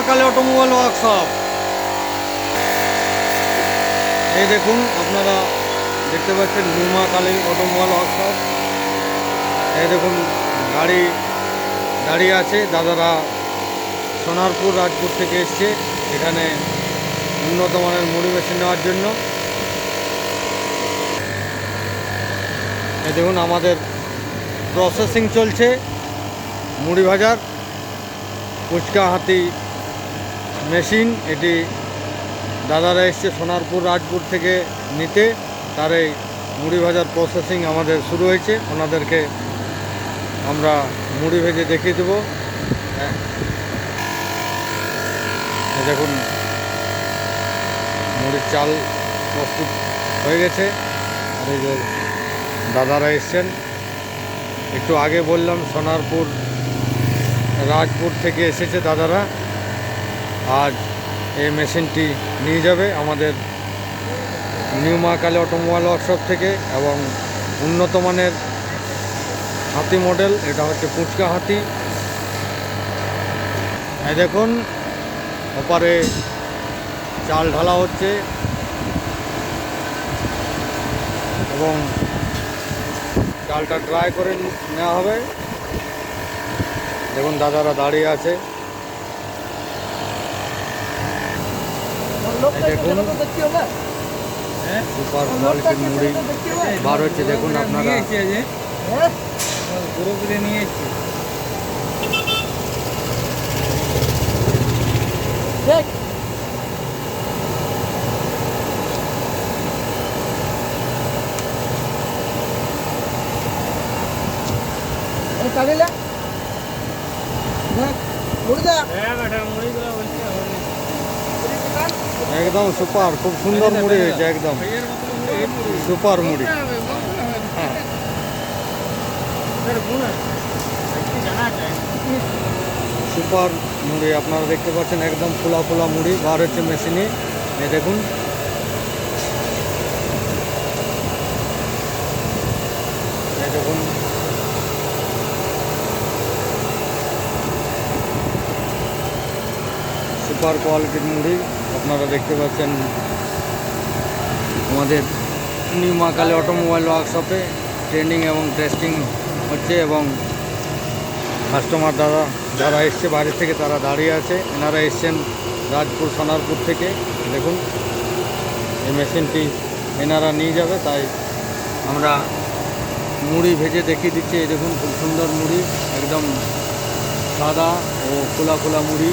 Kali automobile workshop. এই দেখুন, আপনারা দেখতে পাচ্ছেন নিউ মা কালী অটোমোবাইল ওয়ার্কশপ। এই দেখুন, গাড়ি দাঁড়িয়ে আছে। দাদারা সোনারপুর রাজপুর থেকে এসছে এখানে উন্নত মানের মুড়ি মেশিন নেওয়ার জন্য। এই দেখুন, আমাদের প্রসেসিং চলছে মুড়ি ভাজার। ফুচকা হাতি মেশিন, এটি দাদারা এসছে সোনারপুর রাজপুর থেকে নিতে। তার এই মুড়ি ভাজার প্রসেসিং আমাদের শুরু হয়েছে। ওনাদেরকে আমরা মুড়ি ভেজে দেখিয়ে দেবো। দেখুন, মুড়ির চাল প্রস্তুত হয়ে গেছে। আর এই যে দাদারা এসছেন, একটু আগে বললাম সোনারপুর রাজপুর থেকে এসেছে দাদারা। আজ এই মেশিনটি নিয়ে যাবে আমাদের নিউ মা কালী অটোমোবাইল ওয়ার্কশপ থেকে, এবং উন্নত মানের হাতি মডেল। এটা হচ্ছে ফুচকা হাতি। এই দেখুন, ওপারে চাল ঢালা হচ্ছে এবং চালটা ড্রাই করে নেওয়া হবে। দেখুন, দাদারা দাঁড়িয়ে আছে। দেখুন, সুপার কোয়ালিটির মুড়ি বার হচ্ছে। দেখুন আপনারা, পুরোপুরি নিয়ে এসছি। একদম সুপার, খুব সুন্দর মুড়ি হয়েছে, একদম সুপার মুড়ি। হ্যাঁ, সুপার মুড়ি আপনারা দেখতে পাচ্ছেন, একদম ফোলা ফোলা মুড়ি বার হচ্ছে মেশিনে। এই দেখুন, এই দেখুন, সুপার কোয়ালিটির মুড়ি আপনারা দেখতে পাচ্ছেন আমাদের নিউ মা কালী অটোমোবাইল ওয়ার্কশপে। ট্রেনিং এবং টেস্টিং হচ্ছে এবং কাস্টমার যারা এসছে বাইরে থেকে তারা দাঁড়িয়ে আছে। এনারা এসছেন রাজপুর সোনারপুর থেকে। দেখুন, এই মেশিনটি এনারা নিয়ে যাবে, তাই আমরা মুড়ি ভেজে দেখিয়ে দিচ্ছি। এই দেখুন, খুব সুন্দর মুড়ি, একদম সাদা ও খোলা খোলা মুড়ি।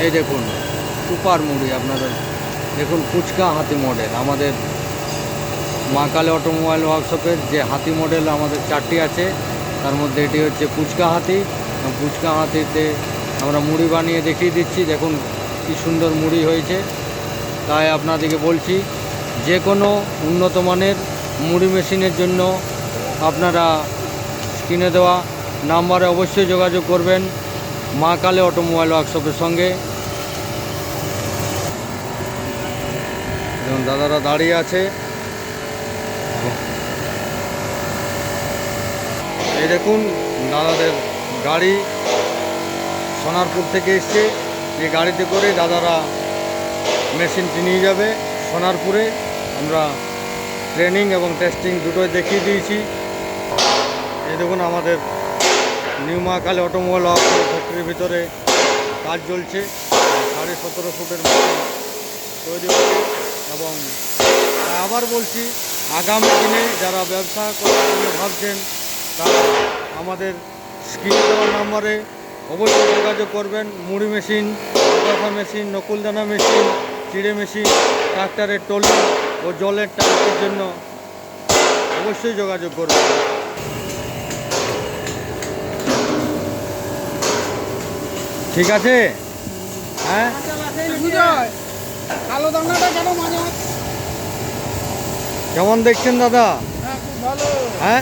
এই দেখুন, সুপার মুড়ি আপনারা দেখুন, ফুচকা হাতি মডেল। আমাদের মা কালী অটোমোবাইল ওয়ার্কশপের যে হাতি মডেল আমাদের 4টি আছে, তার মধ্যে এটি হচ্ছে ফুচকা হাতি। ফুচকা হাতিতে আমরা মুড়ি বানিয়ে দেখিয়ে দিচ্ছি। দেখুন কি সুন্দর মুড়ি হয়েছে। তাই আপনাদেরকে বলছি, যে কোনো উন্নত মানের মুড়ি মেশিনের জন্য আপনারা স্ক্রিনে দেওয়া নাম্বারে অবশ্যই যোগাযোগ করবেন মা কালী অটোমোবাইল ওয়ার্কশপের সঙ্গে। এবং দাদারা দাঁড়িয়ে আছে। এই দেখুন, দাদাদের গাড়ি সোনারপুর থেকে এসছে। এই গাড়িতে করে দাদারা মেশিনটি নিয়ে যাবে সোনারপুরে। আমরা ট্রেনিং এবং টেস্টিং দুটোই দেখিয়ে দিয়েছি। এই দেখুন, আমাদের নিউ মা কালী অটোমোবাইল ওয়ার্কশপ ফ্যাক্টরির ভিতরে কাজ চলছে। 17.5 ফুটের মতো তৈরি হচ্ছে। এবং আবার বলছি, আগামী দিনে যারা ব্যবসা করার জন্য ভাবছেন তারা আমাদের স্ক্রিনে দেওয়া নাম্বারে অবশ্যই যোগাযোগ করবেন। মুড়ি মেশিন, আগাছা মেশিন, নকুলদানা মেশিন, চিড়ে মেশিন, ট্রাক্টরের টলি ও জলের ট্যাঙ্কের জন্য অবশ্যই যোগাযোগ করবেন। ঠিক আছে? হ্যাঁ, কেমন দেখছেন দাদা? হ্যাঁ,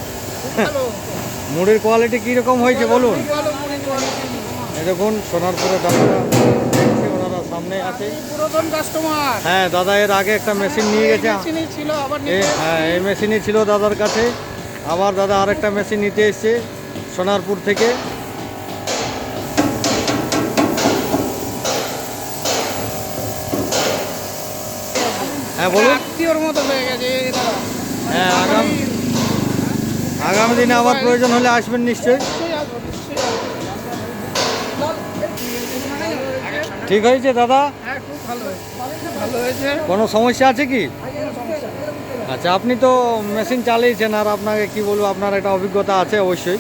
মুড়ির কোয়ালিটি কীরকম হয়েছে বলুন? এই দেখুন, সোনারপুরে দাদারা দেখছি, ওনারা সামনে আছে। হ্যাঁ দাদা, এর আগে একটা মেশিন নিয়ে গেছে। হ্যাঁ, এই মেশিনই ছিল দাদার কাছে। আবার দাদা আরেকটা মেশিন নিতে এসছে সোনারপুর থেকে। হ্যাঁ বলুন। আত্মীয়র মতো হয়ে গেছে এটা। হ্যাঁ আগামী দিনে আবার প্রয়োজন হলে আসবেন নিশ্চয়ই। নিশ্চয়ই আসবো, নিশ্চয়ই আসবো। ঠিক হয়েছে দাদা? হ্যাঁ, খুব ভালো হয়েছে, ভালো হয়েছে। কোনো সমস্যা আছে কি? আচ্ছা, আপনি তো মেশিন চালিয়েছেন আর আপনাকে কি বলবো, আপনার একটা অভিজ্ঞতা আছে অবশ্যই।